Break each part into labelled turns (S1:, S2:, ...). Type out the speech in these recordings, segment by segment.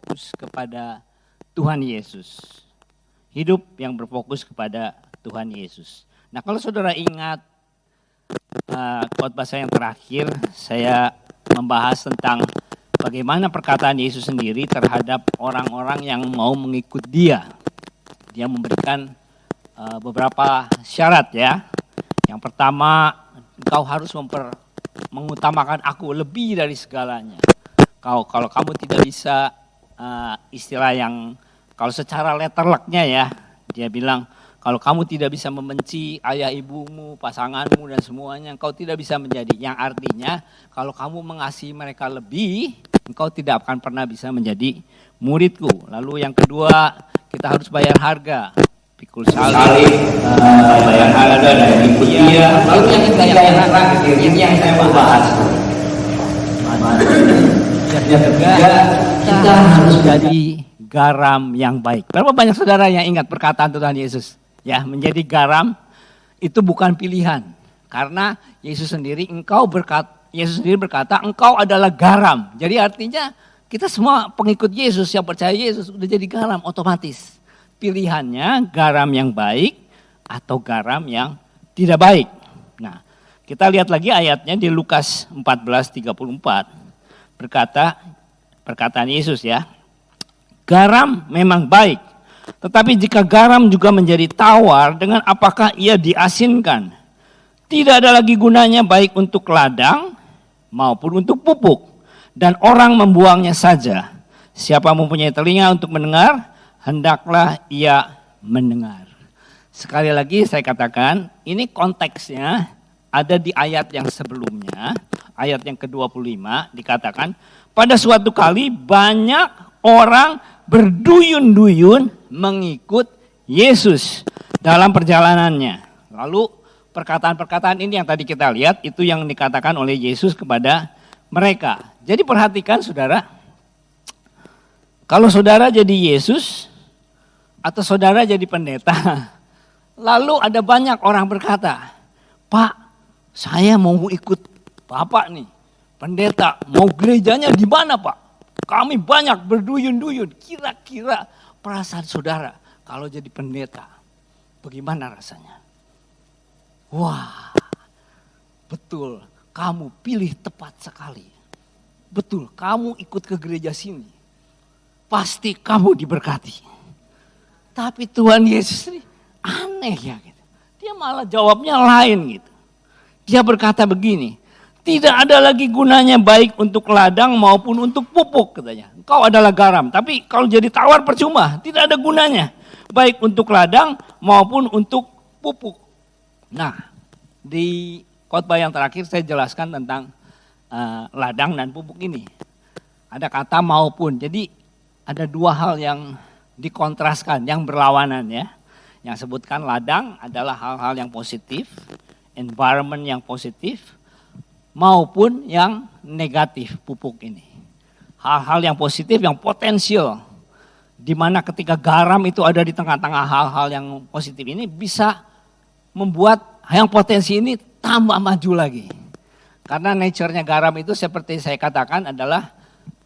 S1: berfokus kepada Tuhan Yesus. Hidup yang berfokus kepada Tuhan Yesus. Nah, kalau saudara ingat khotbah saya yang terakhir, saya membahas tentang bagaimana perkataan Yesus sendiri terhadap orang-orang yang mau mengikut Dia. Dia memberikan beberapa syarat ya. Yang pertama, engkau harus mengutamakan aku lebih dari segalanya. Kalau kamu tidak bisa, istilah yang kalau secara letterleknya ya, dia bilang kalau kamu tidak bisa membenci ayah ibumu, pasanganmu dan semuanya, engkau tidak bisa menjadi. Yang artinya kalau kamu mengasihi mereka lebih, engkau tidak akan pernah bisa menjadi muridku. Lalu yang kedua, kita harus bayar harga. Pikul salib, bayar harga dan ikut Dia. Lalu yang ketiga yang terakhir, ini yang saya mau bahas. Yang ketiga, kita harus jadi garam yang baik. Berapa banyak saudara yang ingat perkataan Tuhan Yesus? Ya, menjadi garam itu bukan pilihan. Karena Yesus sendiri berkata, engkau adalah garam. Jadi artinya kita semua pengikut Yesus yang percaya Yesus udah jadi garam otomatis. Pilihannya garam yang baik atau garam yang tidak baik. Nah, kita lihat lagi ayatnya di Lukas 14:34. Berkata, perkataan Yesus ya. Garam memang baik, tetapi jika garam juga menjadi tawar, dengan apakah ia diasinkan? Tidak ada lagi gunanya baik untuk ladang maupun untuk pupuk, dan orang membuangnya saja. Siapa mempunyai telinga untuk mendengar, hendaklah ia mendengar. Sekali lagi saya katakan, ini konteksnya ada di ayat yang sebelumnya, ayat yang ke-25 dikatakan, pada suatu kali banyak orang berduyun-duyun mengikut Yesus dalam perjalanannya. Lalu perkataan-perkataan ini yang tadi kita lihat itu yang dikatakan oleh Yesus kepada mereka. Jadi perhatikan saudara, kalau saudara jadi Yesus atau saudara jadi pendeta, lalu ada banyak orang berkata, Pak, saya mau ikut Bapak nih, pendeta, mau gerejanya di mana Pak? Kami banyak berduyun-duyun. Kira-kira perasaan saudara kalau jadi pendeta, bagaimana rasanya? Wah, betul, kamu pilih tepat sekali. Betul, kamu ikut ke gereja sini, pasti kamu diberkati. Tapi Tuhan Yesus ini aneh ya gitu. Dia malah jawabnya lain gitu. Dia berkata begini, tidak ada lagi gunanya baik untuk ladang maupun untuk pupuk katanya. Engkau adalah garam, tapi kalau jadi tawar percuma, tidak ada gunanya. Baik untuk ladang maupun untuk pupuk. Nah, di khotbah yang terakhir saya jelaskan tentang ladang dan pupuk ini. Ada kata maupun, jadi ada dua hal yang dikontraskan, yang berlawanan ya. Yang sebutkan ladang adalah hal-hal yang positif, environment yang positif, maupun yang negatif pupuk ini. Hal-hal yang positif, yang potensial. Di mana ketika garam itu ada di tengah-tengah hal-hal yang positif ini bisa membuat yang potensi ini tambah maju lagi. Karena nature-nya garam itu seperti saya katakan adalah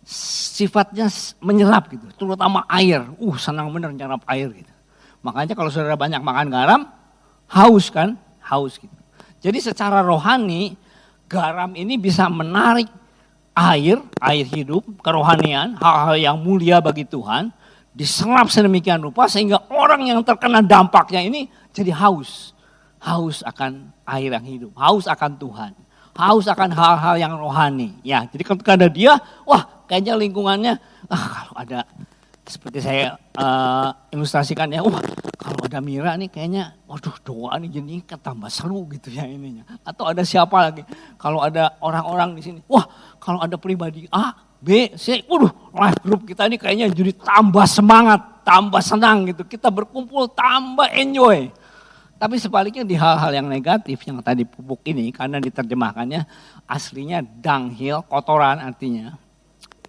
S1: sifatnya menyerap gitu. Terutama air. Senang bener nyerap air gitu. Makanya kalau saudara banyak makan garam, haus kan? Haus gitu. Jadi secara rohani, garam ini bisa menarik air hidup, kerohanian, hal-hal yang mulia bagi Tuhan, diserap sedemikian rupa sehingga orang yang terkena dampaknya ini jadi haus. Haus akan air yang hidup, haus akan Tuhan, haus akan hal-hal yang rohani. Ya, jadi ketika ada dia, wah kayaknya lingkungannya, kalau ada seperti saya ilustrasikan ya, wah kalau ada Mira nih kayaknya, waduh doa nih jadi tambah seru gitu ya ininya. Atau ada siapa lagi, kalau ada orang-orang di sini, wah kalau ada pribadi A, B, C, waduh live group kita ini kayaknya jadi tambah semangat, tambah senang gitu. Kita berkumpul tambah enjoy. Tapi sebaliknya di hal-hal yang negatif yang tadi pupuk ini, karena diterjemahkannya aslinya dunghill, kotoran artinya.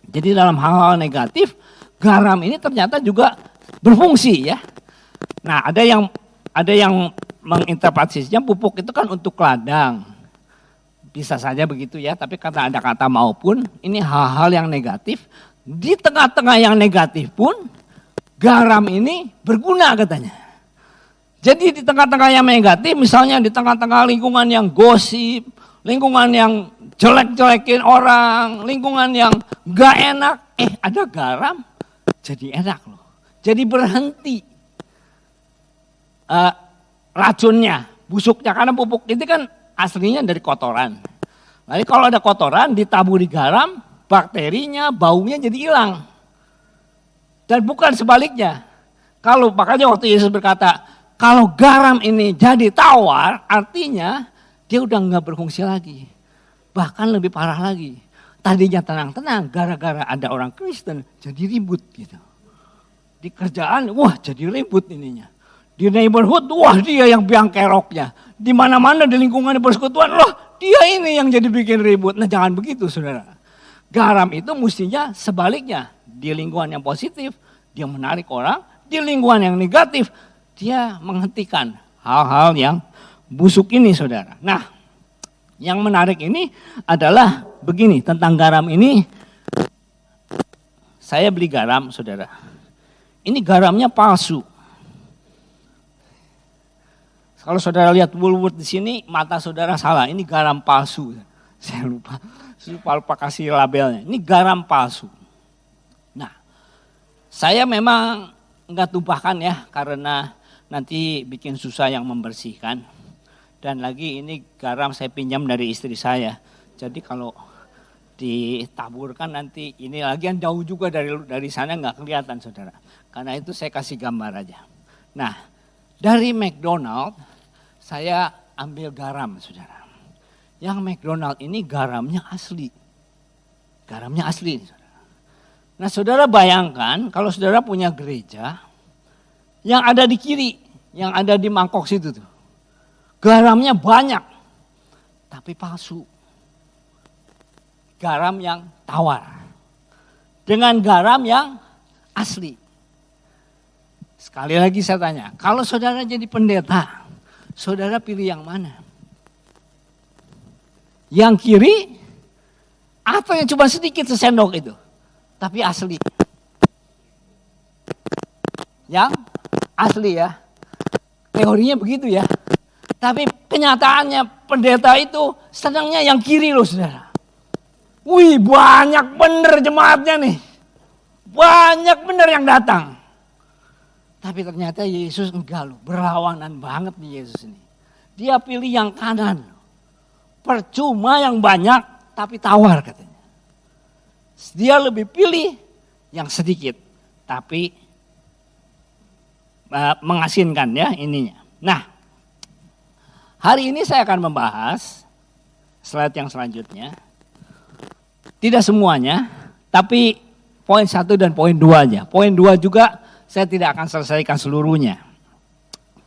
S1: Jadi dalam hal-hal negatif, garam ini ternyata juga berfungsi ya. Nah, ada yang menginterpretasinya pupuk itu kan untuk ladang. Bisa saja begitu ya, tapi karena ada kata maupun, ini hal-hal yang negatif di tengah-tengah yang negatif pun garam ini berguna katanya. Jadi di tengah-tengah yang negatif, misalnya di tengah-tengah lingkungan yang gosip, lingkungan yang jelek-jelekin orang, lingkungan yang gak enak, ada garam, jadi enak loh. Jadi berhenti racunnya, busuknya, karena pupuk itu kan aslinya dari kotoran. Jadi kalau ada kotoran ditaburi garam, bakterinya, baunya jadi hilang. Dan bukan sebaliknya. Kalau makanya waktu Yesus berkata, kalau garam ini jadi tawar, artinya dia udah nggak berfungsi lagi. Bahkan lebih parah lagi. Tadinya tenang-tenang, gara-gara ada orang Kristen, jadi ribut gitu. Di kerjaan, wah jadi ribut ininya. Di neighborhood, wah dia yang biang keroknya. Di mana-mana di lingkungan di persekutuan, loh dia ini yang jadi bikin ribut. Nah jangan begitu saudara. Garam itu mestinya sebaliknya. Di lingkungan yang positif, dia menarik orang. Di lingkungan yang negatif, dia menghentikan hal-hal yang busuk ini saudara. Nah yang menarik ini adalah begini, tentang garam ini. Saya beli garam saudara. Ini garamnya palsu. Kalau saudara lihat Woolworth di sini, mata saudara salah. Ini garam palsu. Saya lupa kasih labelnya. Ini garam palsu. Nah, saya memang enggak tumpahkan ya, karena nanti bikin susah yang membersihkan. Dan lagi ini garam saya pinjam dari istri saya. Jadi kalau ditaburkan nanti ini lagi yang jauh juga dari sana enggak kelihatan saudara. Karena itu saya kasih gambar aja. Nah, dari McDonald saya ambil garam saudara. Yang McDonald ini garamnya asli. Garamnya asli saudara. Nah saudara bayangkan kalau saudara punya gereja yang ada di kiri, yang ada di mangkok situ tuh. Garamnya banyak, tapi palsu. Garam yang tawar. Dengan garam yang asli. Sekali lagi saya tanya, kalau saudara jadi pendeta, saudara pilih yang mana? Yang kiri atau yang cuma sedikit sesendok itu, tapi asli? Yang asli ya, teorinya begitu ya. Tapi kenyataannya pendeta itu senangnya yang kiri loh saudara. Wih banyak bener jemaatnya nih, banyak bener yang datang. Tapi ternyata Yesus enggak loh, berlawanan banget nih Yesus ini. Dia pilih yang kanan. Percuma yang banyak tapi tawar katanya. Dia lebih pilih yang sedikit tapi mengasinkan ya ininya. Nah, hari ini saya akan membahas slide yang selanjutnya. Tidak semuanya, tapi poin 1 dan poin 2 aja. Poin 2 juga saya tidak akan selesaikan seluruhnya.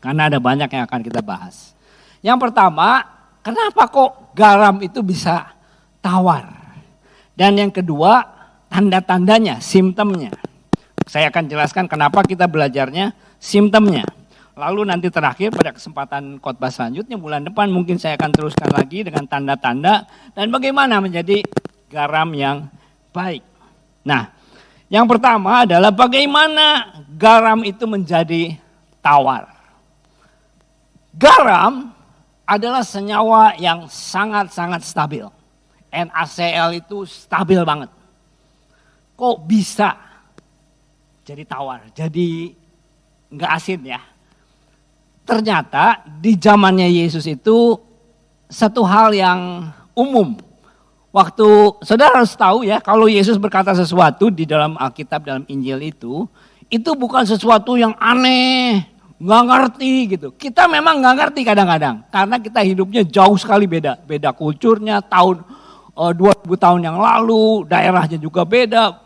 S1: Karena ada banyak yang akan kita bahas. Yang pertama, kenapa kok garam itu bisa tawar? Dan yang kedua, tanda-tandanya, simptomnya. Saya akan jelaskan kenapa kita belajarnya simptomnya. Lalu nanti terakhir pada kesempatan khotbah selanjutnya bulan depan mungkin saya akan teruskan lagi dengan tanda-tanda dan bagaimana menjadi garam yang baik. Nah, yang pertama adalah bagaimana garam itu menjadi tawar. Garam adalah senyawa yang sangat-sangat stabil. NaCl itu stabil banget. Kok bisa jadi tawar, jadi enggak asin ya? Ternyata di zamannya Yesus itu satu hal yang umum. Waktu saudara harus tahu ya, kalau Yesus berkata sesuatu di dalam Alkitab, dalam Injil itu bukan sesuatu yang aneh, nggak ngerti gitu. Kita memang nggak ngerti kadang-kadang, karena kita hidupnya jauh sekali beda kulturnya, tahun 2000 tahun yang lalu, daerahnya juga beda.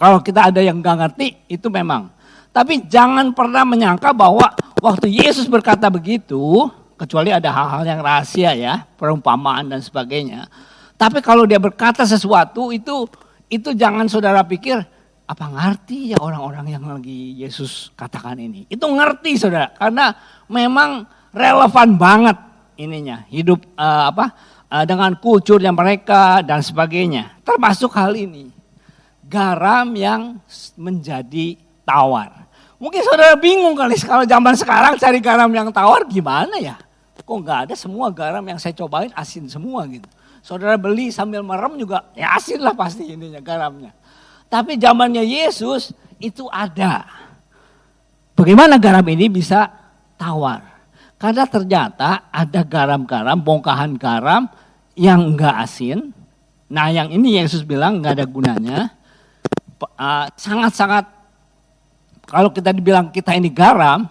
S1: Kalau kita ada yang nggak ngerti, itu memang. Tapi jangan pernah menyangka bahwa waktu Yesus berkata begitu, kecuali ada hal-hal yang rahasia ya, perumpamaan dan sebagainya. Tapi kalau dia berkata sesuatu itu jangan saudara pikir apa ngerti ya orang-orang yang lagi Yesus katakan ini. Itu ngerti saudara, karena memang relevan banget ininya hidup dengan kulturnya mereka dan sebagainya. Termasuk hal ini. garam yang menjadi tawar. Mungkin saudara bingung kali kalau zaman sekarang cari garam yang tawar gimana ya? Kok nggak ada, semua garam yang saya cobain asin semua gitu. Saudara beli sambil merem juga ya asin lah pasti ininya garamnya. Tapi zamannya Yesus itu ada. Bagaimana garam ini bisa tawar? Karena ternyata ada garam-garam, bongkahan garam yang enggak asin. Nah yang ini Yesus bilang enggak ada gunanya. Sangat-sangat, kalau kita dibilang kita ini garam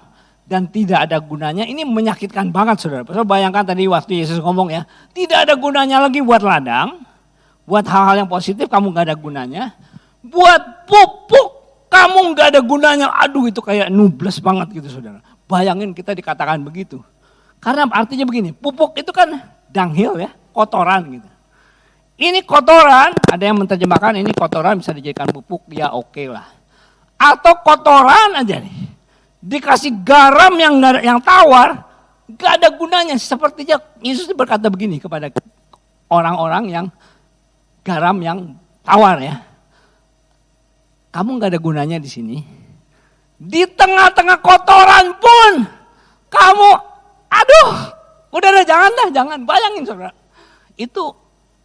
S1: dan tidak ada gunanya, ini menyakitkan banget saudara. So, bayangkan tadi waktu Yesus ngomong ya, tidak ada gunanya lagi buat ladang, buat hal-hal yang positif kamu enggak ada gunanya. Buat pupuk kamu enggak ada gunanya, aduh itu kayak nubles banget gitu saudara. Bayangin kita dikatakan begitu. Karena artinya begini, pupuk itu kan dunghil ya, kotoran gitu. Ini kotoran, ada yang menerjemahkan ini kotoran bisa dijadikan pupuk, ya oke lah. Atau kotoran aja nih, dikasih garam yang tawar, gak ada gunanya. Sepertinya Yesus berkata begini kepada orang-orang yang garam yang tawar ya. Kamu gak ada gunanya di sini. Di tengah-tengah kotoran pun kamu, aduh, udah jangan, bayangin saudara. Itu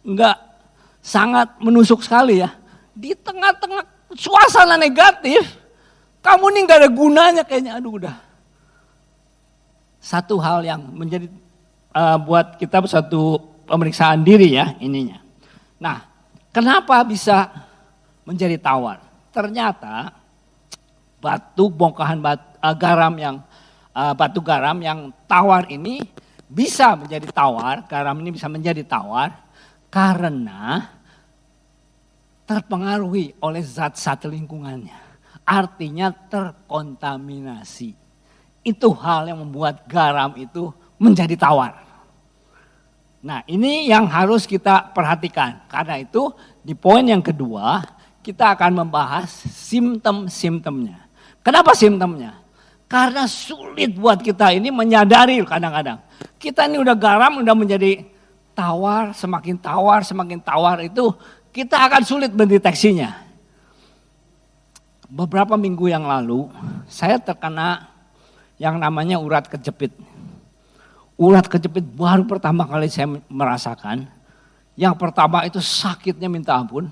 S1: enggak sangat menusuk sekali ya. Di tengah-tengah suasana negatif, kamu ini enggak ada gunanya kayaknya, aduh udah. Satu hal yang menjadi buat kita satu pemeriksaan diri ya ininya. Nah, kenapa bisa menjadi tawar? Ternyata batu bongkahan garam yang batu garam yang tawar ini bisa menjadi tawar, garam ini bisa menjadi tawar karena terpengaruhi oleh zat-zat lingkungannya. Artinya terkontaminasi. Itu hal yang membuat garam itu menjadi tawar. Nah, ini yang harus kita perhatikan. Karena itu di poin yang kedua kita akan membahas simptom-simptomnya. Kenapa simptomnya? Karena sulit buat kita ini menyadari kadang-kadang. Kita ini udah garam, udah menjadi tawar, semakin tawar itu kita akan sulit mendeteksinya. Beberapa minggu yang lalu saya terkena yang namanya urat kejepit. Urat kejepit baru pertama kali saya merasakan. Yang pertama itu sakitnya minta ampun.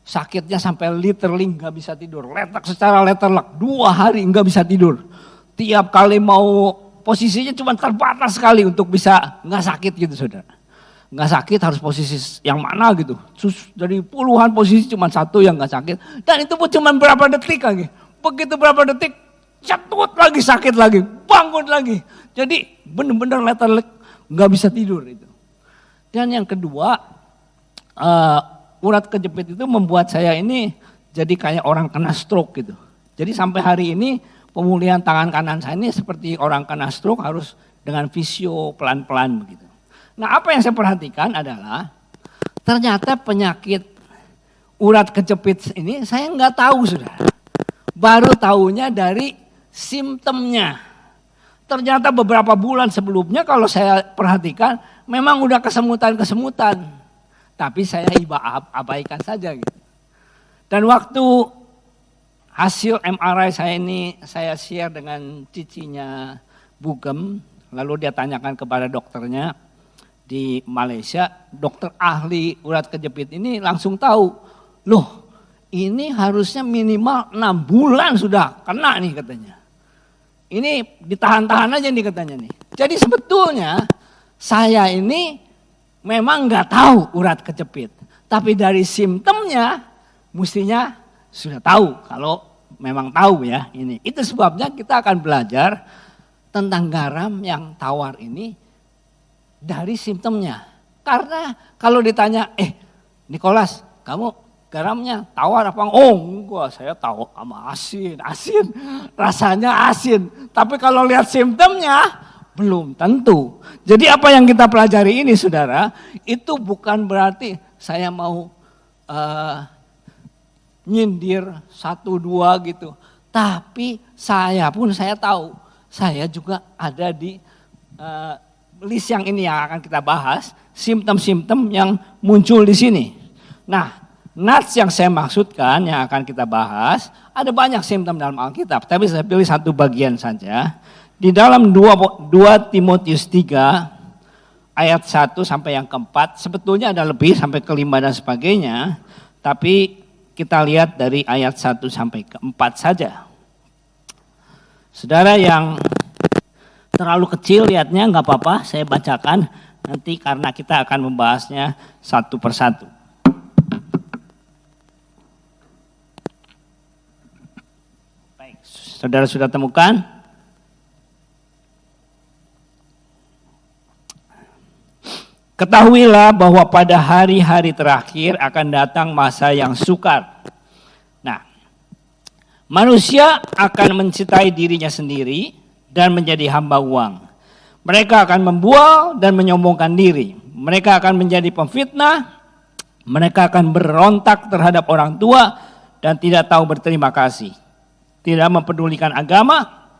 S1: Sakitnya sampai literally nggak bisa tidur, letak secara letterlek 2 hari nggak bisa tidur. Tiap kali mau posisinya cuma terbatas sekali untuk bisa nggak sakit gitu saudara. Nggak sakit harus posisi yang mana gitu. Dari puluhan posisi cuma satu yang nggak sakit. Dan itu pun cuma berapa detik lagi. Begitu berapa detik, cetut lagi sakit lagi, bangun lagi. Jadi benar-benar letterlek nggak bisa tidur itu. Dan yang kedua, urat kejepit itu membuat saya ini jadi kayak orang kena stroke gitu. Jadi sampai hari ini pemulihan tangan kanan saya ini seperti orang kena stroke, harus dengan fisio pelan-pelan begitu. Nah apa yang saya perhatikan adalah ternyata penyakit urat kejepit ini saya nggak tahu sudah. Baru tahunya dari simptomnya. Ternyata beberapa bulan sebelumnya kalau saya perhatikan memang udah kesemutan-kesemutan. Tapi saya abaikan saja gitu. Dan waktu hasil MRI saya ini saya share dengan cicinya Bugem. Lalu dia tanyakan kepada dokternya di Malaysia. Dokter ahli urat kejepit ini langsung tahu. Loh ini harusnya minimal 6 bulan sudah kena nih katanya. Ini ditahan-tahan aja nih katanya nih. Jadi sebetulnya saya ini memang nggak tahu urat kejepit, tapi dari simptomnya mestinya sudah tahu kalau memang tahu ya ini. Itu sebabnya kita akan belajar tentang garam yang tawar ini dari simptomnya. Karena kalau ditanya, Nicholas, kamu garamnya tawar apa? Oh enggak, saya tahu sama asin, rasanya asin. Tapi kalau lihat simptomnya, belum tentu. Jadi apa yang kita pelajari ini saudara, itu bukan berarti saya mau nyindir 1, 2 gitu. Tapi saya tahu, saya juga ada di list yang ini yang akan kita bahas, simptom-simptom yang muncul di sini. Nah, nats yang saya maksudkan yang akan kita bahas, ada banyak simptom dalam Alkitab, tapi saya pilih satu bagian saja. Di dalam 2 Timotius 3 ayat 1 sampai yang keempat, sebetulnya ada lebih sampai kelima dan sebagainya, tapi kita lihat dari ayat 1 sampai keempat saja. Saudara yang terlalu kecil lihatnya nggak apa-apa, saya bacakan nanti karena kita akan membahasnya satu persatu. Baik, saudara sudah temukan? Ketahuilah bahwa pada hari-hari terakhir akan datang masa yang sukar. Nah, manusia akan mencintai dirinya sendiri dan menjadi hamba uang. Mereka akan membual dan menyombongkan diri. Mereka akan menjadi pemfitnah. Mereka akan berontak terhadap orang tua dan tidak tahu berterima kasih. Tidak mempedulikan agama,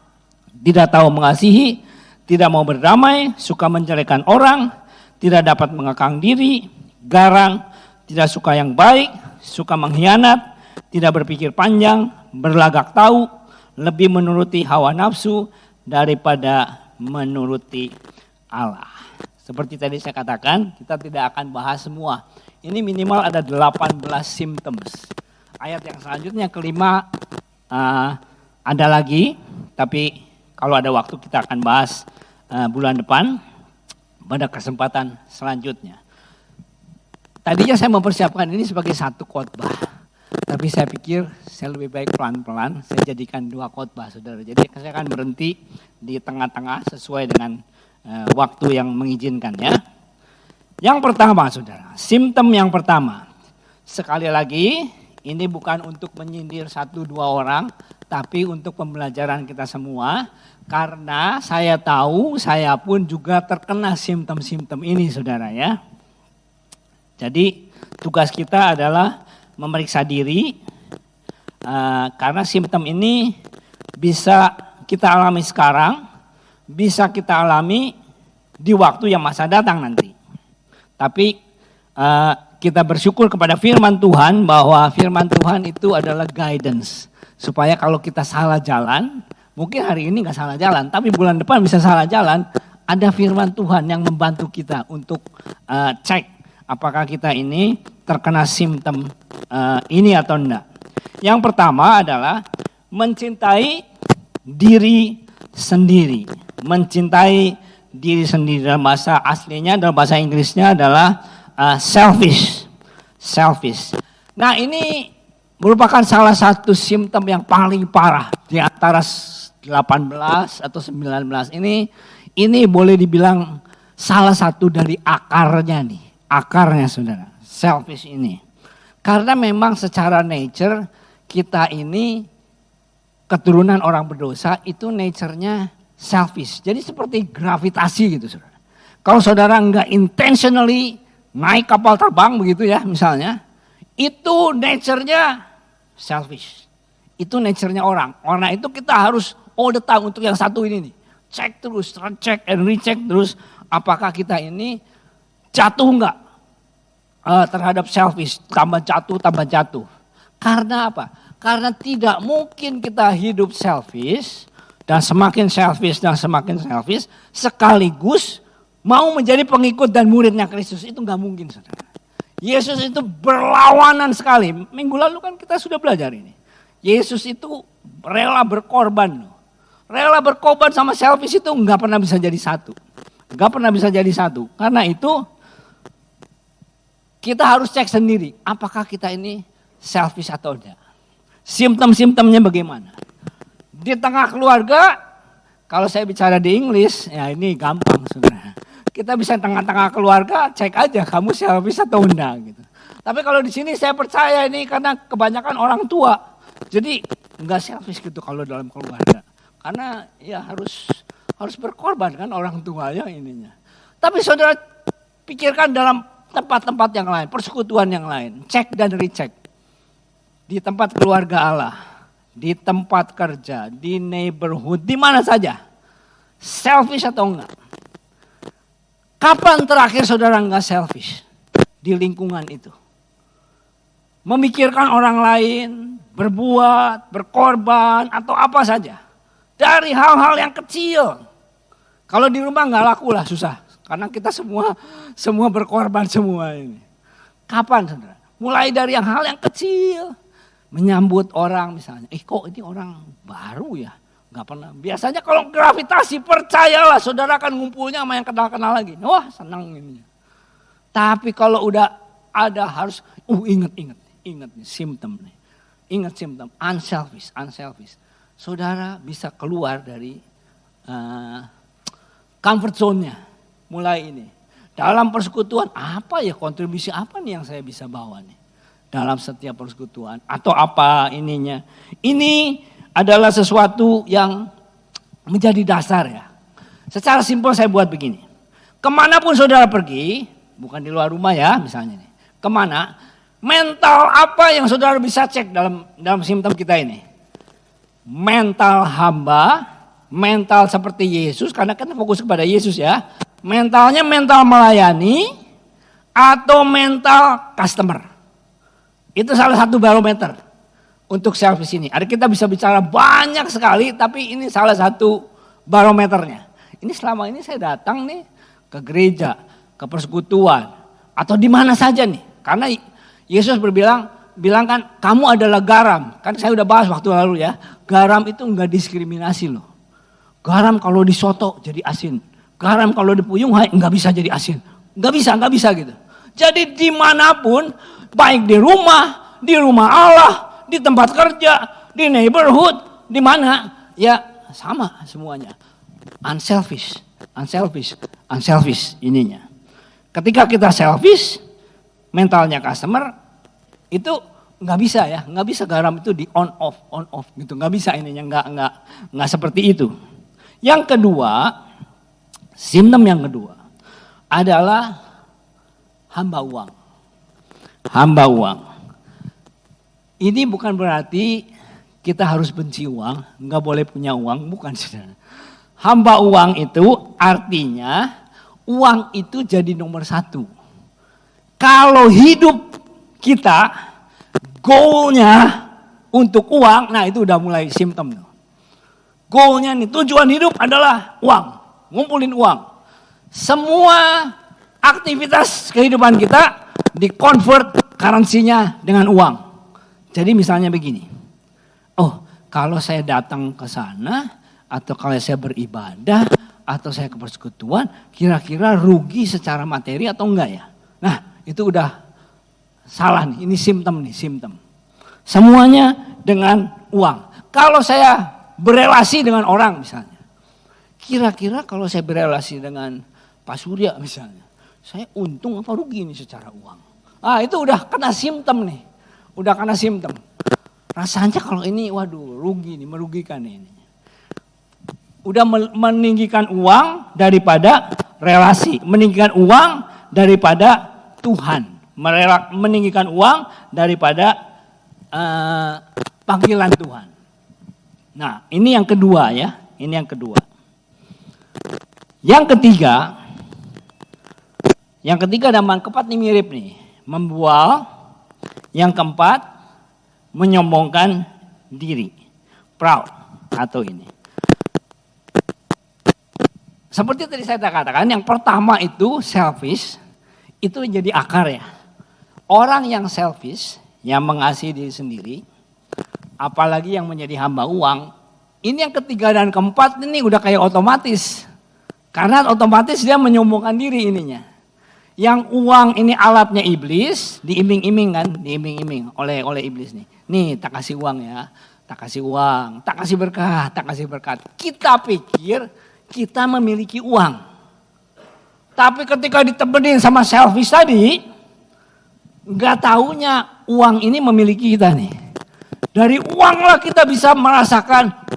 S1: tidak tahu mengasihi, tidak mau berdamai, suka menjelekkan orang, tidak dapat mengekang diri, garang, tidak suka yang baik, suka mengkhianat, tidak berpikir panjang, berlagak tahu, lebih menuruti hawa nafsu daripada menuruti Allah. Seperti tadi saya katakan, kita tidak akan bahas semua. Ini minimal ada 18 symptoms. Ayat yang selanjutnya kelima ada lagi, tapi kalau ada waktu kita akan bahas bulan depan pada kesempatan selanjutnya. Tadinya saya mempersiapkan ini sebagai satu khotbah, tapi saya pikir saya lebih baik pelan-pelan, saya jadikan 2 khotbah, saudara. Jadi saya akan berhenti di tengah-tengah sesuai dengan waktu yang mengizinkan ya. Yang pertama, saudara, simptom yang pertama. Sekali lagi, ini bukan untuk menyindir 1-2 orang, tapi untuk pembelajaran kita semua. Karena saya tahu, saya pun juga terkena simptom-simptom ini, saudara ya. Jadi tugas kita adalah memeriksa diri, karena simptom ini bisa kita alami sekarang, bisa kita alami di waktu yang masa datang nanti. Tapi kita bersyukur kepada firman Tuhan bahwa firman Tuhan itu adalah guidance. Supaya kalau kita salah jalan, mungkin hari ini nggak salah jalan, tapi bulan depan bisa salah jalan, ada firman Tuhan yang membantu kita untuk cek apakah kita ini terkena simptom ini atau enggak. Yang pertama adalah mencintai diri sendiri. Mencintai diri sendiri dalam bahasa aslinya, dalam bahasa Inggrisnya adalah selfish. Selfish. Nah, ini merupakan salah satu simptom yang paling parah di antara 18 atau 19 ini boleh dibilang salah satu dari akarnya nih. Akarnya, saudara, selfish ini. Karena memang secara nature kita ini keturunan orang berdosa itu nature-nya selfish. Jadi seperti gravitasi gitu, saudara. Kalau saudara enggak intentionally naik kapal terbang begitu ya misalnya, itu nature-nya selfish. Itu nature-nya orang. Karena itu kita harus all the time untuk yang satu ini nih. Cek terus, cek and recheck terus apakah kita ini jatuh enggak terhadap selfish, tambah jatuh. Karena apa? Karena tidak mungkin kita hidup selfish dan semakin selfish sekaligus mau menjadi pengikut dan muridnya Kristus. Itu enggak mungkin, saudara. Yesus itu berlawanan sekali. Minggu lalu kan kita sudah belajar ini. Yesus itu rela berkorban. Rela berkorban sama selfish itu enggak pernah bisa jadi satu. Enggak pernah bisa jadi satu. Karena itu kita harus cek sendiri. Apakah kita ini selfish atau enggak. Simptom-simptomnya bagaimana. Di tengah keluarga, kalau saya bicara di Inggris, ya ini gampang, saudara. Kita bisa tengah-tengah keluarga, cek aja kamu selfish atau enggak gitu. Tapi kalau di sini saya percaya ini karena kebanyakan orang tua. Jadi enggak selfish gitu kalau dalam keluarga. Karena ya harus berkorban kan orang tuanya ininya. Tapi saudara pikirkan dalam tempat-tempat yang lain, persekutuan yang lain. Cek dan recheck. Di tempat keluarga Allah, di tempat kerja, di neighborhood, di mana saja. Selfish atau enggak? Kapan terakhir saudara enggak selfish di lingkungan itu? memikirkan orang lain, berbuat, berkorban, atau apa saja. Dari hal-hal yang kecil. Kalau di rumah nggak laku lah, susah. Karena kita semua berkorban semua ini. Kapan saudara? Mulai dari hal yang kecil. Menyambut orang misalnya. Kok ini orang baru ya? Nggak pernah. Biasanya kalau gravitasi, percayalah saudara akan ngumpulnya sama yang kenal-kenal lagi. Wah senang ini. Tapi kalau udah ada harus, ingat nih simptom nih. Ingat simptom, unselfish. Saudara bisa keluar dari comfort zone-nya. Mulai ini. Dalam persekutuan, apa ya kontribusi apa nih yang saya bisa bawa nih. Dalam setiap persekutuan. Atau apa ininya. Ini adalah sesuatu yang menjadi dasar ya. Secara simpel saya buat begini. Kemanapun saudara pergi, bukan di luar rumah ya misalnya nih. Kemana? Mental apa yang saudara bisa cek dalam simptom kita ini? Mental hamba, mental seperti Yesus, karena kita fokus kepada Yesus ya. Mentalnya mental melayani atau mental customer. Itu salah satu barometer untuk service ini. Ada kita bisa bicara banyak sekali, tapi ini salah satu barometernya. Ini selama ini saya datang nih ke gereja, ke persekutuan, atau di mana saja nih. Karena Yesus bilang kan kamu adalah garam. Kan saya udah bahas waktu lalu ya. Garam itu enggak diskriminasi loh. Garam kalau disoto jadi asin. Garam kalau dipuyung enggak bisa jadi asin. Enggak bisa gitu. Jadi dimanapun, baik di rumah Allah, di tempat kerja, di neighborhood, di mana, ya sama semuanya. Unselfish ininya. Ketika kita selfish, mentalnya customer, itu nggak bisa garam itu di on off gitu, nggak bisa ininya, nggak seperti itu. Yang kedua, simptom yang kedua adalah hamba uang. Ini bukan berarti kita harus benci uang, nggak boleh punya uang, bukan saudara. Hamba uang itu artinya uang itu jadi nomor satu. Kalau hidup kita goalnya untuk uang, nah itu udah mulai simptom. Goalnya nih, tujuan hidup adalah uang, ngumpulin uang. Semua aktivitas kehidupan kita di-convert currency-nya dengan uang. Jadi misalnya begini, kalau saya datang ke sana, atau kalau saya beribadah, atau saya ke persekutuan, kira-kira rugi secara materi atau enggak ya? Nah itu udah salah nih, ini simptom. Semuanya dengan uang. Kalau saya berelasi dengan orang misalnya, kira-kira kalau saya berelasi dengan Pak Surya misalnya, saya untung apa rugi nih secara uang. Itu udah kena simptom nih. Rasanya kalau ini waduh rugi nih, merugikan ini. Udah meninggikan uang daripada relasi, meninggikan uang daripada Tuhan, meninggikan uang daripada panggilan Tuhan. Nah ini yang kedua ya, Yang ketiga dan yang keempat ini mirip nih, membual. Yang keempat, menyombongkan diri, proud atau ini. Seperti tadi saya katakan, yang pertama itu selfish, itu jadi akar ya. Orang yang selfish, yang mengasihi diri sendiri, apalagi yang menjadi hamba uang, ini yang ketiga dan keempat ini udah kayak otomatis. Karena otomatis dia menyombongkan diri ininya. Yang uang ini alatnya iblis, diiming-iming oleh iblis nih. Nih tak kasih uang ya, tak kasih berkat. Kita pikir kita memiliki uang. Tapi ketika ditemenin sama selfish tadi, nggak taunya uang ini memiliki kita nih. Dari uanglah kita bisa merasakan,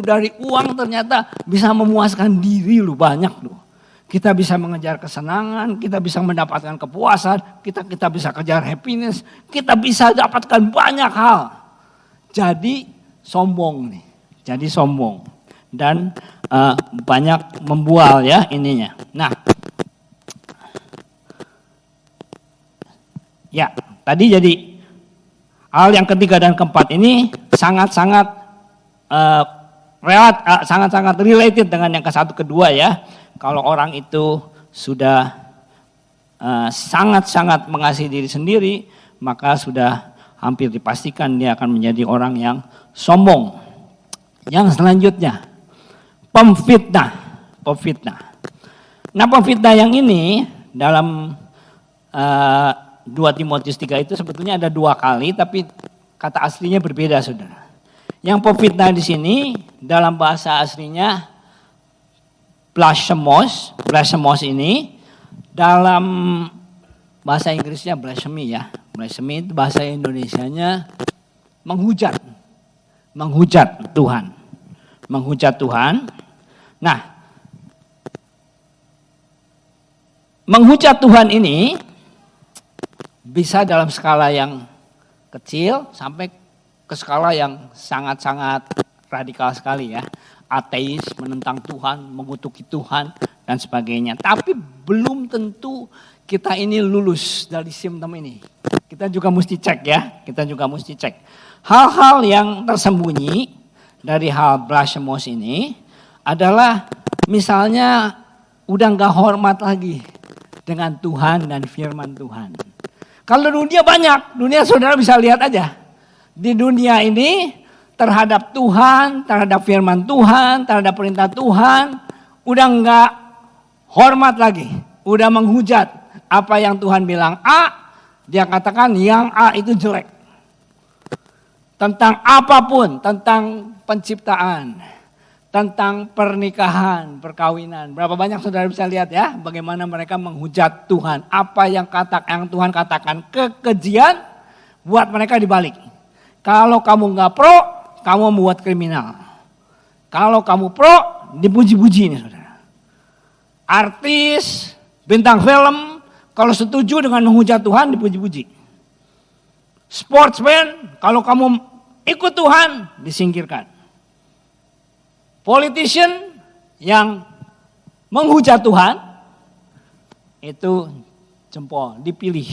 S1: dari uang ternyata bisa memuaskan diri lu banyak lu. Kita bisa mengejar kesenangan, kita bisa mendapatkan kepuasan, kita bisa kejar happiness, kita bisa dapatkan banyak hal. Jadi sombong nih, dan banyak membual ya ininya. Nah, ya tadi jadi hal yang ketiga dan keempat ini sangat-sangat sangat-sangat related dengan yang ke satu kedua ya. Kalau orang itu sudah sangat-sangat mengasihi diri sendiri, maka sudah hampir dipastikan dia akan menjadi orang yang sombong. Yang selanjutnya, pemfitnah. Nah, pemfitnah yang ini dalam 2 Timotius 3 itu sebetulnya ada 2 kali, tapi kata aslinya berbeda, saudara. Yang pemfitnah di sini dalam bahasa aslinya blasphemos. Blasphemos ini dalam bahasa Inggrisnya blasphemy ya. Blasphemy itu bahasa Indonesianya menghujat Tuhan. Menghujat Tuhan. Nah, menghujat Tuhan ini bisa dalam skala yang kecil sampai ke skala yang sangat-sangat radikal sekali ya. Ateis, menentang Tuhan, mengutuki Tuhan dan sebagainya. Tapi belum tentu kita ini lulus dari simptom ini. Kita juga mesti cek ya, Hal-hal yang tersembunyi dari hal blasphemous ini adalah misalnya udah gak hormat lagi dengan Tuhan dan firman Tuhan. Kalau dunia banyak, dunia saudara bisa lihat aja. Di dunia ini terhadap Tuhan, terhadap firman Tuhan, terhadap perintah Tuhan, udah gak hormat lagi, udah menghujat. Apa yang Tuhan bilang A, dia katakan yang A itu jelek. Tentang apapun, tentang penciptaan, tentang pernikahan, perkawinan. Berapa banyak saudara bisa lihat ya, bagaimana mereka menghujat Tuhan. Apa yang Tuhan katakan kekejian, buat mereka dibalik. Kalau kamu nggak pro, kamu membuat kriminal. Kalau kamu pro, dipuji-puji nih saudara. Artis, bintang film, kalau setuju dengan menghujat Tuhan, dipuji-puji. Sportsman, kalau kamu ikut Tuhan, disingkirkan. Politician yang menghujat Tuhan, itu jempol, dipilih.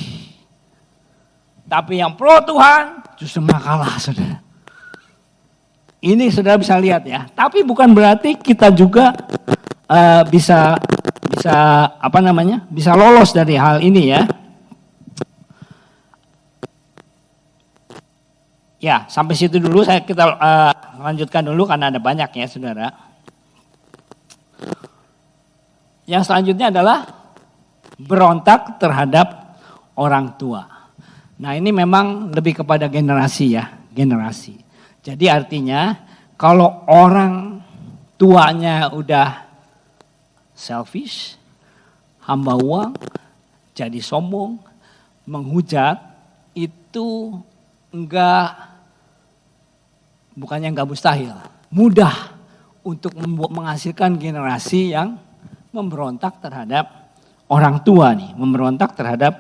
S1: Tapi yang pro Tuhan, justru kalah saudara. Ini saudara bisa lihat ya. Tapi bukan berarti kita juga bisa lolos dari hal ini ya. Ya, sampai situ dulu kita lanjutkan dulu karena ada banyak ya saudara. Yang selanjutnya adalah berontak terhadap orang tua. Nah ini memang lebih kepada generasi ya, generasi. Jadi artinya kalau orang tuanya udah selfish, hamba uang, jadi sombong, menghujat, itu bukannya enggak mustahil, mudah untuk menghasilkan generasi yang memberontak terhadap orang tua nih, memberontak terhadap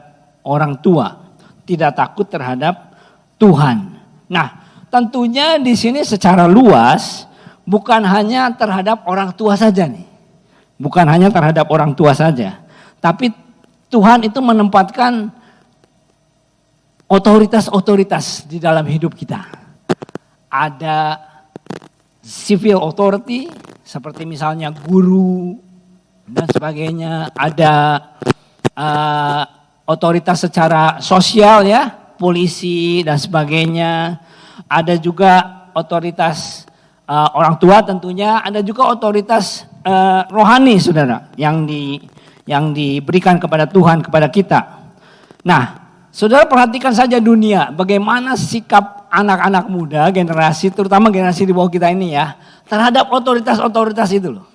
S1: orang tua, tidak takut terhadap Tuhan. Nah, tentunya di sini secara luas bukan hanya terhadap orang tua saja nih. Bukan hanya terhadap orang tua saja, tapi Tuhan itu menempatkan otoritas-otoritas di dalam hidup kita. Ada civil authority seperti misalnya guru dan sebagainya. Ada otoritas secara sosial ya, polisi dan sebagainya. Ada juga otoritas orang tua tentunya. Ada juga otoritas rohani saudara yang diberikan kepada Tuhan kepada kita. Nah, saudara perhatikan saja dunia, bagaimana sikap anak-anak muda, generasi, terutama generasi di bawah kita ini ya, terhadap otoritas-otoritas itu loh.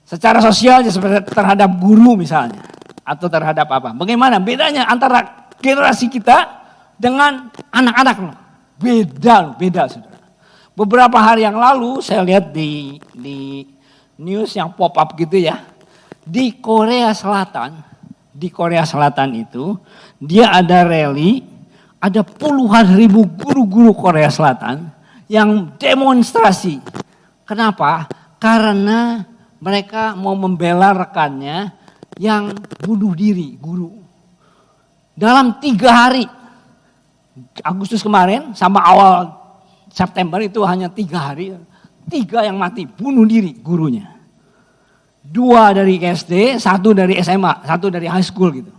S1: Secara sosial seperti terhadap guru misalnya, atau terhadap apa. Bagaimana bedanya antara generasi kita dengan anak-anak loh. Beda saudara. Beberapa hari yang lalu saya lihat di news yang pop up gitu ya, di Korea Selatan itu dia ada rally, ada puluhan ribu guru-guru Korea Selatan yang demonstrasi. Kenapa? Karena mereka mau membela rekannya yang bunuh diri, guru. Dalam 3 hari Agustus kemarin sama awal September itu hanya 3 hari. 3 yang mati, bunuh diri gurunya. 2 dari SD, 1 dari SMA, 1 dari high school gitu.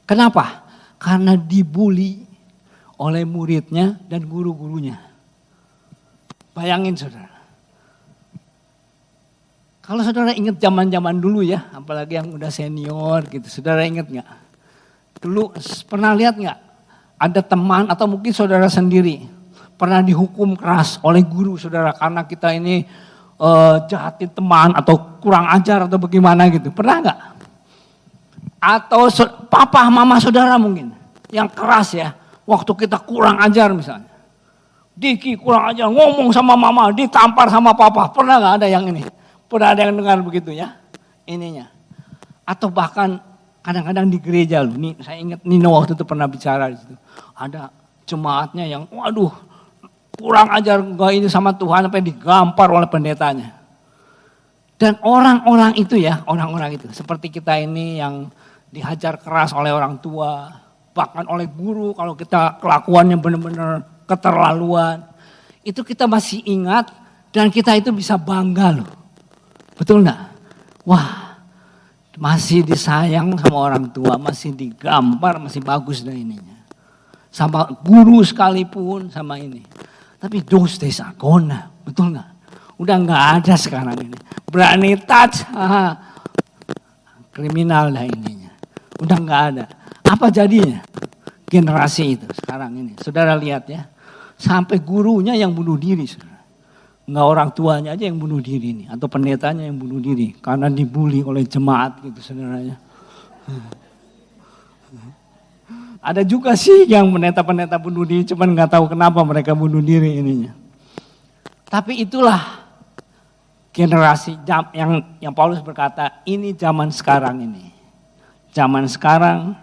S1: Kenapa? Karena dibully oleh muridnya dan guru-gurunya. Bayangin saudara. Kalau saudara ingat zaman-zaman dulu ya, apalagi yang udah senior gitu, saudara ingat nggak? Dulu pernah lihat nggak? Ada teman atau mungkin saudara sendiri pernah dihukum keras oleh guru saudara karena kita ini jahatin teman atau kurang ajar atau bagaimana gitu, pernah nggak? Atau papa mama saudara mungkin yang keras ya, waktu kita kurang ajar misalnya. Diki kurang ajar, ngomong sama mama, ditampar sama papa, pernah nggak ada yang ini? Pernah ada yang dengar begitu ya, ininya. Atau bahkan kadang-kadang di gereja loh, nih saya ingat Nino waktu itu pernah bicara di situ. Ada jemaatnya yang, waduh, kurang ajar gak ini sama Tuhan sampai digampar oleh pendetanya. Dan orang-orang itu ya, orang-orang itu seperti kita ini yang dihajar keras oleh orang tua, bahkan oleh guru kalau kita kelakuannya benar-benar keterlaluan. Itu kita masih ingat dan kita itu bisa bangga loh. Betul enggak? Wah, masih disayang sama orang tua, masih digampar, masih bagus dah ininya. Sama guru sekalipun, sama ini. Tapi those days are gone, betul enggak? Udah enggak ada sekarang ini. Berani touch, kriminal dah ininya. Udah enggak ada. Apa jadinya? Generasi itu sekarang ini. Saudara lihat ya, sampai gurunya yang bunuh diri, saudara. Enggak orang tuanya aja yang bunuh diri nih, atau pendetanya yang bunuh diri karena dibully oleh jemaat gitu saudaranya. Ada juga sih yang pendeta-pendeta bunuh diri, cuman nggak tahu kenapa mereka bunuh diri ininya. Tapi itulah generasi yang Paulus berkata, ini zaman sekarang ini. Zaman sekarang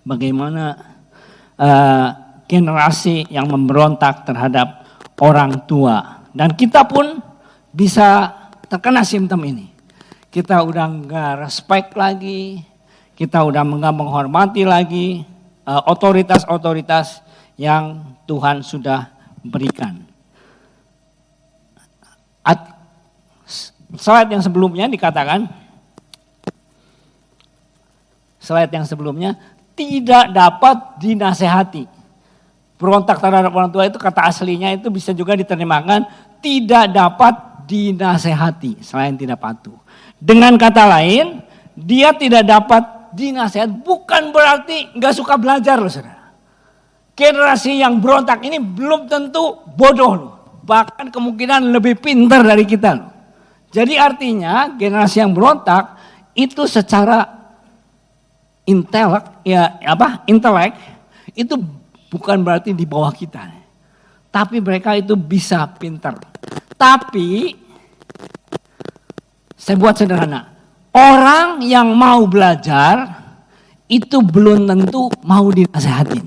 S1: bagaimana generasi yang memberontak terhadap orang tua. Dan kita pun bisa terkena simptom ini. Kita udah nggak respect lagi, kita udah nggak menghormati lagi otoritas-otoritas yang Tuhan sudah berikan. Slide yang sebelumnya dikatakan, slide yang sebelumnya tidak dapat dinasehati. Berontak terhadap orang tua itu kata aslinya itu bisa juga diterjemahkan tidak dapat dinasehati selain tidak patuh. Dengan kata lain, dia tidak dapat dinasehati bukan berarti nggak suka belajar loh saudara. Generasi yang berontak ini belum tentu bodoh loh. Bahkan kemungkinan lebih pintar dari kita loh. Jadi artinya generasi yang berontak itu secara intelek itu bukan berarti di bawah kita. Tapi mereka itu bisa pintar. Tapi saya buat sederhana. Orang yang mau belajar itu belum tentu mau dinasehatin.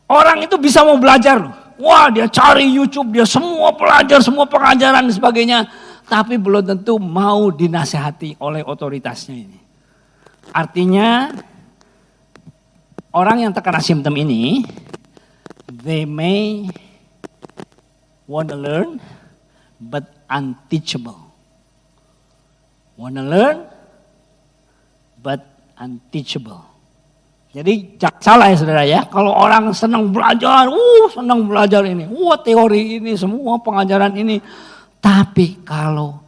S1: Orang itu bisa mau belajar loh. Wah, dia cari YouTube, dia semua pelajar, semua pengajaran dan sebagainya. Tapi belum tentu mau dinasehati oleh otoritasnya ini. Artinya orang yang terkena simptom ini, they may want to learn, but unteachable. Want to learn, but unteachable. Jadi jangan salah ya saudara ya, kalau orang senang belajar, ini, teori ini, semua pengajaran ini. Tapi kalau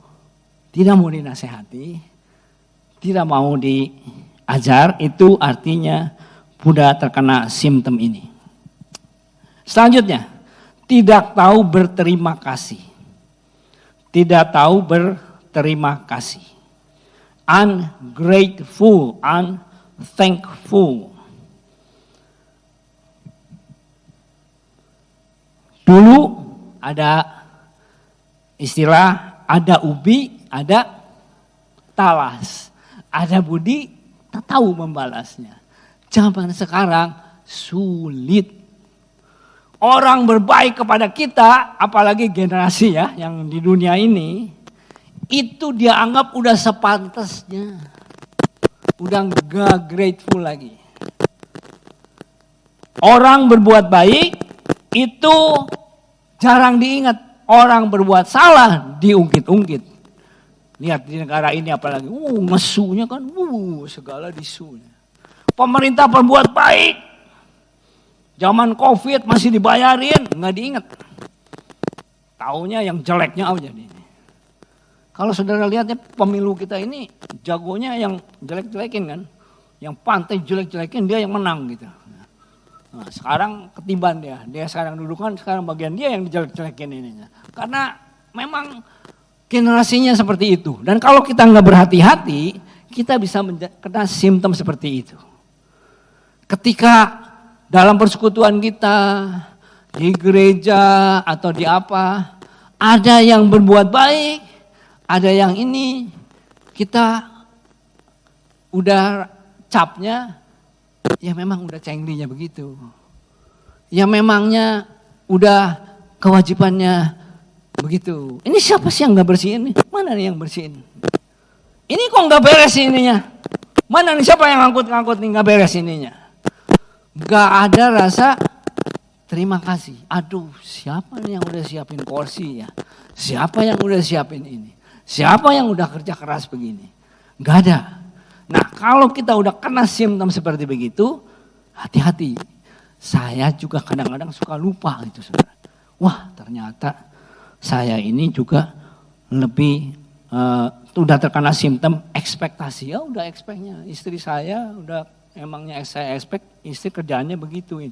S1: tidak mau dinasehati, tidak mau diajar, itu artinya sudah terkena simptom ini. Selanjutnya, tidak tahu berterima kasih. Tidak tahu berterima kasih. Ungrateful, unthankful. Dulu ada istilah, ada ubi, ada talas. Ada budi, tak tahu membalasnya. Zaman sekarang sulit. Orang berbaik kepada kita, apalagi generasi ya yang di dunia ini, itu dia anggap udah sepantasnya. Udah gak grateful lagi. Orang berbuat baik itu jarang diingat. Orang berbuat salah diungkit-ungkit. Lihat di negara ini apalagi, ngesunya kan, segala disunya. Pemerintah berbuat baik, zaman COVID masih dibayarin, nggak diingat. Taunya yang jeleknya aja nih. Kalau saudara lihatnya pemilu kita ini jagonya yang jelek-jelekin kan. Yang pantai jelek-jelekin dia yang menang gitu. Nah, sekarang ketiban dia. Dia sekarang dudukan, sekarang bagian dia yang dijelek-jelekin ininya. Karena memang generasinya seperti itu. Dan kalau kita nggak berhati-hati, kita bisa kena simptom seperti itu. Ketika dalam persekutuan kita, di gereja atau di apa, ada yang berbuat baik, ada yang ini, kita udah capnya, ya memang udah cenglinya begitu. Ya memangnya udah kewajibannya begitu. Ini siapa sih yang gak bersihin nih? Mana nih yang bersihin? Ini kok gak beres ininya? Mana nih siapa yang ngangkut-ngangkut nih gak beres ininya? Gak ada rasa terima kasih. Aduh, siapa nih yang udah siapin kursi ya? Siapa yang udah siapin ini? Siapa yang udah kerja keras begini? Gak ada. Nah, kalau kita udah kena simptom seperti begitu, hati-hati. Saya juga kadang-kadang suka lupa gitu, saudara. Wah, ternyata saya ini juga lebih udah terkena simptom ekspektasi. Ya udah ekspeknya. Istri saya udah emangnya saya ekspek istri kerjaannya begitu.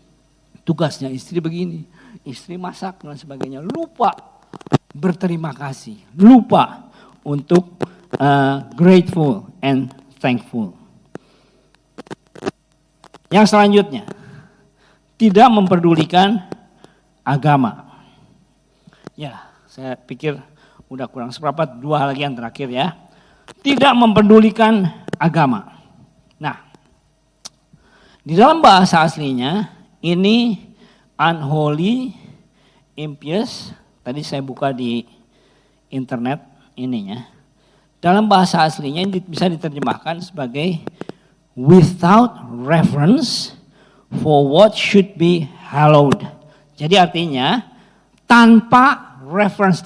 S1: Tugasnya istri begini. Istri masak dan sebagainya. Lupa berterima kasih. Lupa untuk grateful and thankful. Yang selanjutnya, tidak memperdulikan agama. Ya, saya pikir udah kurang seperempat, 2 lagi yang terakhir ya. Tidak memperdulikan agama. Nah, di dalam bahasa aslinya ini unholy, impious. Tadi saya buka di internet ininya. Dalam bahasa aslinya ini bisa diterjemahkan sebagai without reverence for what should be hallowed. Jadi artinya tanpa reference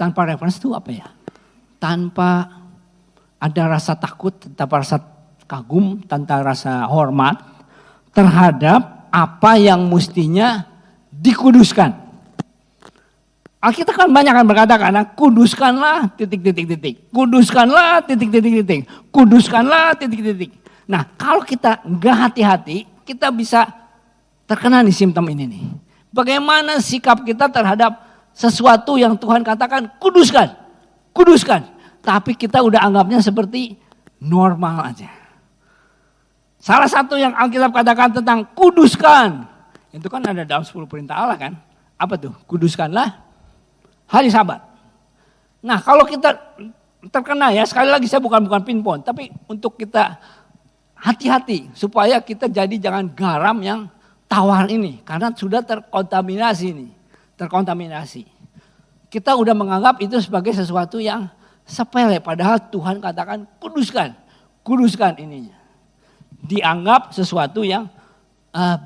S1: itu apa ya? Tanpa ada rasa takut, tanpa rasa kagum, tanpa rasa hormat terhadap apa yang mestinya dikuduskan. Kita kan banyak kan berkata karena kuduskanlah titik. Kuduskanlah titik. Kuduskanlah titik. Nah, kalau kita enggak hati-hati, kita bisa terkena nih simptom ini nih. Bagaimana sikap kita terhadap sesuatu yang Tuhan katakan kuduskan. Tapi kita udah anggapnya seperti normal aja. Salah satu yang Alkitab katakan tentang kuduskan, itu kan ada dalam 10 perintah Allah kan. Apa tuh? Kuduskanlah hari Sabat. Nah, kalau kita terkena ya, sekali lagi saya bukan pinpoint, tapi untuk kita hati-hati supaya kita jadi jangan garam yang tawar ini, karena sudah terkontaminasi. Kita udah menganggap itu sebagai sesuatu yang sepele, padahal Tuhan katakan kuduskan ininya. Dianggap sesuatu yang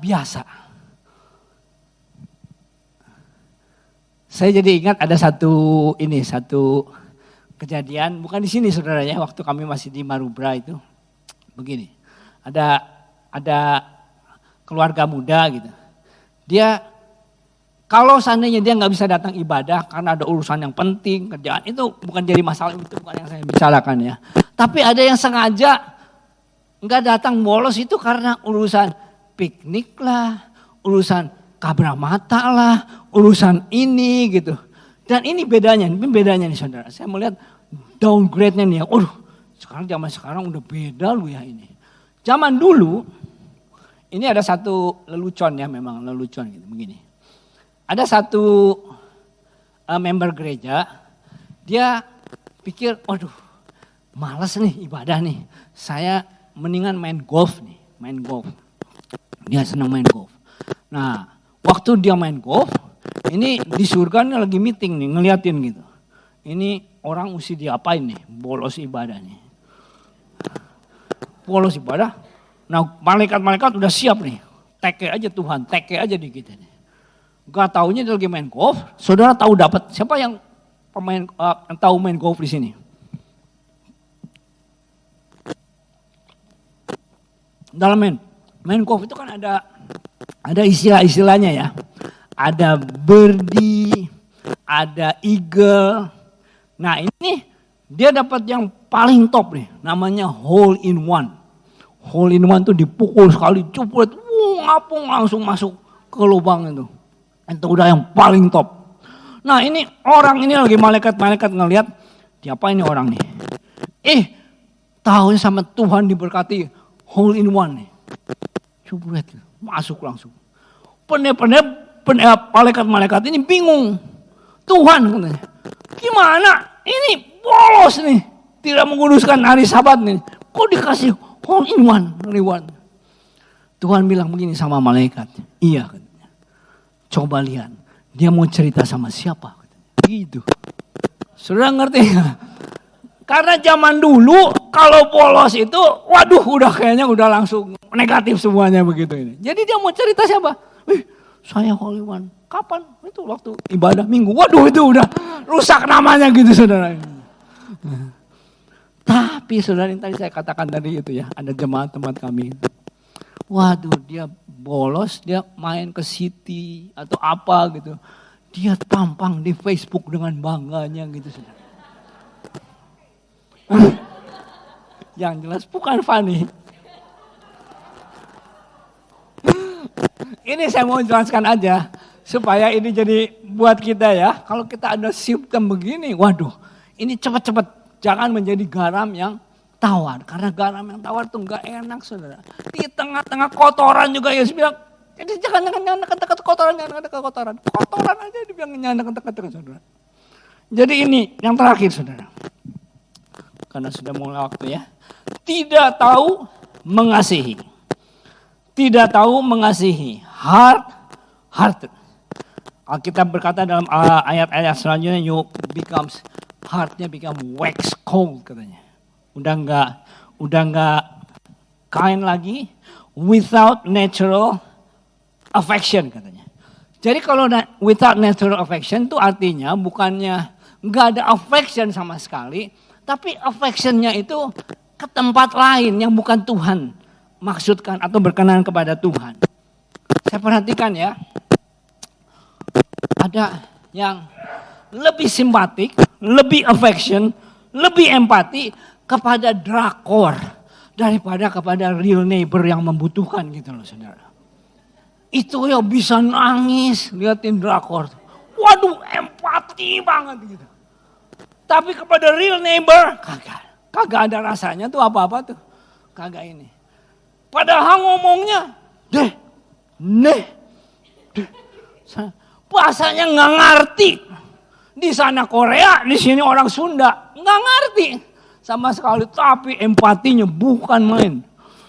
S1: biasa. Saya jadi ingat ada satu kejadian, bukan di sini saudara ya, waktu kami masih di Marubra itu. Begini, ada keluarga muda gitu. Dia kalau seandainya dia nggak bisa datang ibadah karena ada urusan yang penting, kerjaan, itu bukan jadi masalah, itu bukan yang saya bicarakan ya. Tapi ada yang sengaja nggak datang bolos itu karena urusan piknik lah, urusan kabra mata lah, urusan ini gitu. Dan ini bedanya nih saudara. Saya melihat downgrade-nya nih ya. Zaman sekarang udah beda lu ya ini. Zaman dulu, ini ada satu lelucon ya, memang lelucon gitu begini. Ada satu member gereja, dia pikir, malas nih ibadah nih. Saya mendingan main golf. Dia senang main golf. Nah, waktu dia main golf, ini di surga nih lagi meeting nih, ngeliatin gitu. Ini orang mesti diapain nih, bolos ibadah nih. Bolos ibadah, nah malaikat udah siap nih, teke aja Tuhan, teke aja di kita. Gak taunya dia lagi main golf, saudara tahu dapat siapa yang pemain tahu main golf di sini? Dalam main golf itu kan ada istilah-istilahnya ya. Ada birdie, ada eagle. Nah ini dia dapat yang paling top nih, namanya hole in one. Hole in one tuh dipukul sekali, cupret, ngapung langsung masuk ke lubang itu. Itu udah yang paling top. Nah ini orang ini lagi malaikat-malaikat ngelihat, siapa ini orang nih? Tahunya sama Tuhan diberkati hole in one nih. Cupret, masuk langsung. Malaikat-malaikat ini bingung. Tuhan katanya, gimana? Ini bolos nih, tidak menguduskan hari Sabat nih. Kok dikasih hole in one reward? Tuhan bilang begini sama malaikat, iya katanya. Coba lihat, dia mau cerita sama siapa? Gitu. Sudah ngerti gak? Karena zaman dulu kalau bolos itu, waduh kayaknya udah langsung negatif semuanya begitu ini. Jadi dia mau cerita siapa? Saya Holy One. Kapan? Itu waktu ibadah minggu. Waduh itu udah rusak namanya gitu saudara. Tapi saudara yang tadi saya katakan tadi itu ya, ada jemaat tempat kami. Waduh dia bolos, dia main ke City atau apa gitu. Dia tampang di Facebook dengan bangganya gitu saudara. Yang jelas bukan funny. Ini saya mau jelaskan aja supaya ini jadi buat kita ya. Kalau kita ada simptom begini, waduh, ini cepat-cepat jangan menjadi garam yang tawar. Karena garam yang tawar tuh nggak enak saudara. Di tengah-tengah kotoran juga ya bilang, jadi jangan dekat-dekat kotoran, jangan dekat kotoran. Kotoran aja dibilang jangan dekat-dekat saudara. Jadi ini yang terakhir saudara. Karena sudah mulai waktu ya. Tidak tahu mengasihi. Tidak tahu mengasihi. Heart. Alkitab berkata dalam ayat-ayat selanjutnya, you becomes, heartnya become wax cold katanya. Udah nggak kind lagi, without natural affection katanya. Jadi kalau without natural affection itu artinya bukannya nggak ada affection sama sekali, tapi affectionnya itu ke tempat lain yang bukan Tuhan maksudkan atau berkenan kepada Tuhan. Saya perhatikan ya, ada yang lebih simpatik, lebih affection, lebih empati kepada drakor daripada kepada real neighbor yang membutuhkan gitu loh saudara. Itu ya bisa nangis liatin drakor. Waduh empati banget gitu. Tapi kepada real neighbor kagak ada rasanya tuh apa-apa tuh. Kagak ini. Padahal ngomongnya bahasanya nggak ngerti. Di sana Korea, di sini orang Sunda, nggak ngerti sama sekali. Tapi empatinya bukan main,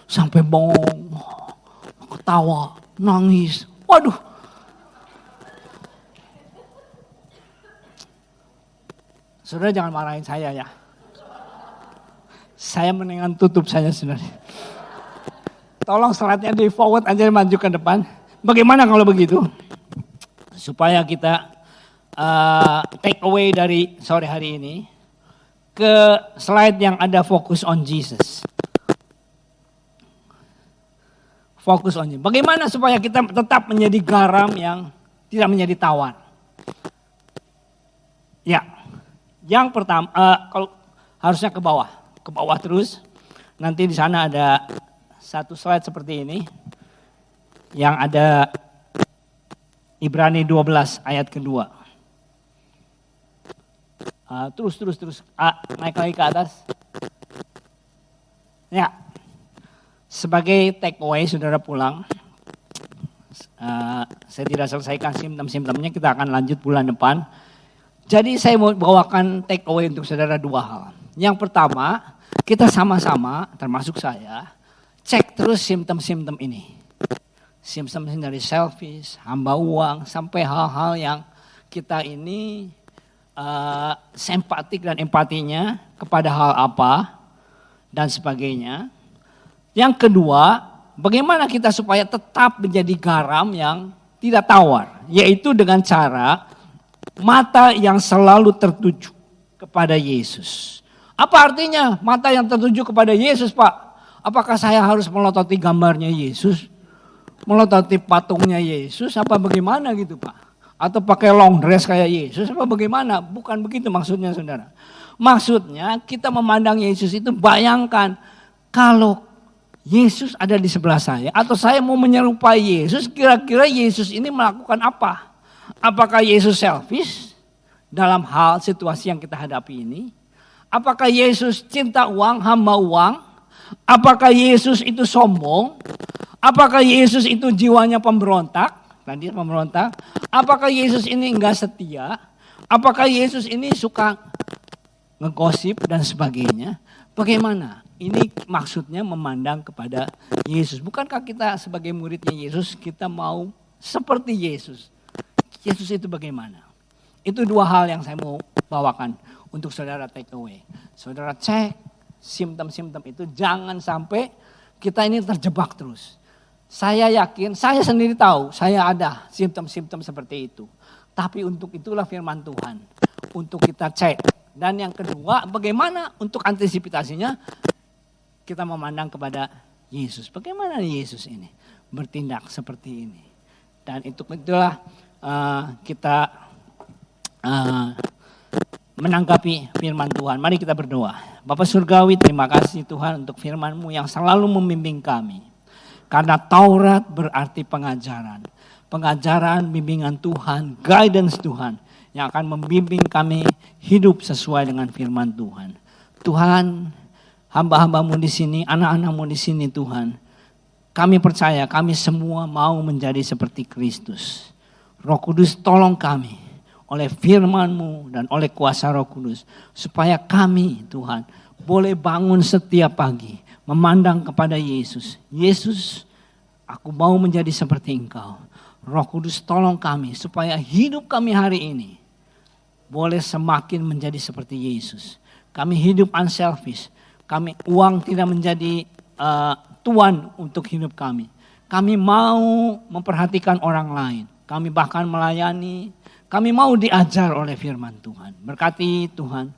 S1: sampai bengong, ketawa, nangis. Waduh, saudara jangan marahin saya ya. Saya mendingan tutup saja sebenarnya. Tolong slide-nya di forward aja, maju ke depan. Bagaimana kalau begitu? Supaya kita take away dari sore hari ini ke slide yang ada focus on Jesus. Fokus on Jesus. Bagaimana supaya kita tetap menjadi garam yang tidak menjadi tawar? Ya, yang pertama kalau harusnya ke bawah terus. Nanti di sana ada satu slide seperti ini yang ada Ibrani 12 ayat kedua. Terus naik lagi ke atas. Ya, sebagai take away saudara pulang. Saya tidak selesaikan simptom-simptomnya, kita akan lanjut bulan depan. Jadi saya mau bawakan take away untuk saudara dua hal. Yang pertama, kita sama-sama termasuk saya cek terus simptom-simptom ini. Simptom dari selfish, hamba uang, sampai hal-hal yang kita ini sempatik dan empatinya kepada hal apa dan sebagainya. Yang kedua, bagaimana kita supaya tetap menjadi garam yang tidak tawar, yaitu dengan cara mata yang selalu tertuju kepada Yesus. Apa artinya mata yang tertuju kepada Yesus, Pak? Apakah saya harus melototi gambarnya Yesus? Melototi patungnya Yesus apa bagaimana gitu, Pak? Atau pakai long dress kayak Yesus apa bagaimana? Bukan begitu maksudnya, saudara. Maksudnya kita memandang Yesus itu, bayangkan kalau Yesus ada di sebelah saya atau saya mau menyerupai Yesus, kira-kira Yesus ini melakukan apa? Apakah Yesus selfish dalam hal situasi yang kita hadapi ini? Apakah Yesus cinta uang, hamba uang? Apakah Yesus itu sombong? Apakah Yesus itu jiwanya pemberontak? Tadi pemberontak. Apakah Yesus ini enggak setia? Apakah Yesus ini suka ngegosip dan sebagainya? Bagaimana? Ini maksudnya memandang kepada Yesus. Bukankah kita sebagai muridnya Yesus, kita mau seperti Yesus? Yesus itu bagaimana? Itu dua hal yang saya mau bawakan untuk saudara take away. Saudara cek simptom-simptom itu, jangan sampai kita ini terjebak terus. Saya yakin, saya sendiri tahu, saya ada simptom-simptom seperti itu. Tapi untuk itulah firman Tuhan, untuk kita cek. Dan yang kedua, bagaimana untuk antisipasinya? Kita memandang kepada Yesus. Bagaimana Yesus ini bertindak seperti ini? Dan itulah kita menanggapi firman Tuhan. Mari kita berdoa. Bapak Surgawi, terima kasih Tuhan untuk firman-Mu yang selalu membimbing kami. Karena Taurat berarti pengajaran. Pengajaran, bimbingan Tuhan, guidance Tuhan yang akan membimbing kami hidup sesuai dengan firman Tuhan. Tuhan, hamba-hamba-Mu di sini, anak-anak-Mu di sini Tuhan. Kami percaya kami semua mau menjadi seperti Kristus. Roh Kudus tolong kami oleh firman-Mu dan oleh kuasa Roh Kudus. Supaya kami Tuhan boleh bangun setiap pagi memandang kepada Yesus. Yesus, aku mau menjadi seperti Engkau. Roh Kudus tolong kami supaya hidup kami hari ini boleh semakin menjadi seperti Yesus. Kami hidup unselfish. Uang tidak menjadi tuan untuk hidup kami. Kami mau memperhatikan orang lain. Kami bahkan melayani. Kami mau diajar oleh firman Tuhan. Berkati Tuhan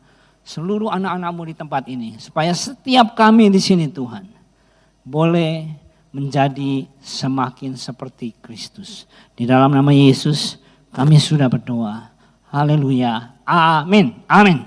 S1: seluruh anak-anak-Mu di tempat ini. Supaya setiap kami di sini Tuhan boleh menjadi semakin seperti Kristus. Di dalam nama Yesus kami sudah berdoa. Haleluya. Amin. Amin.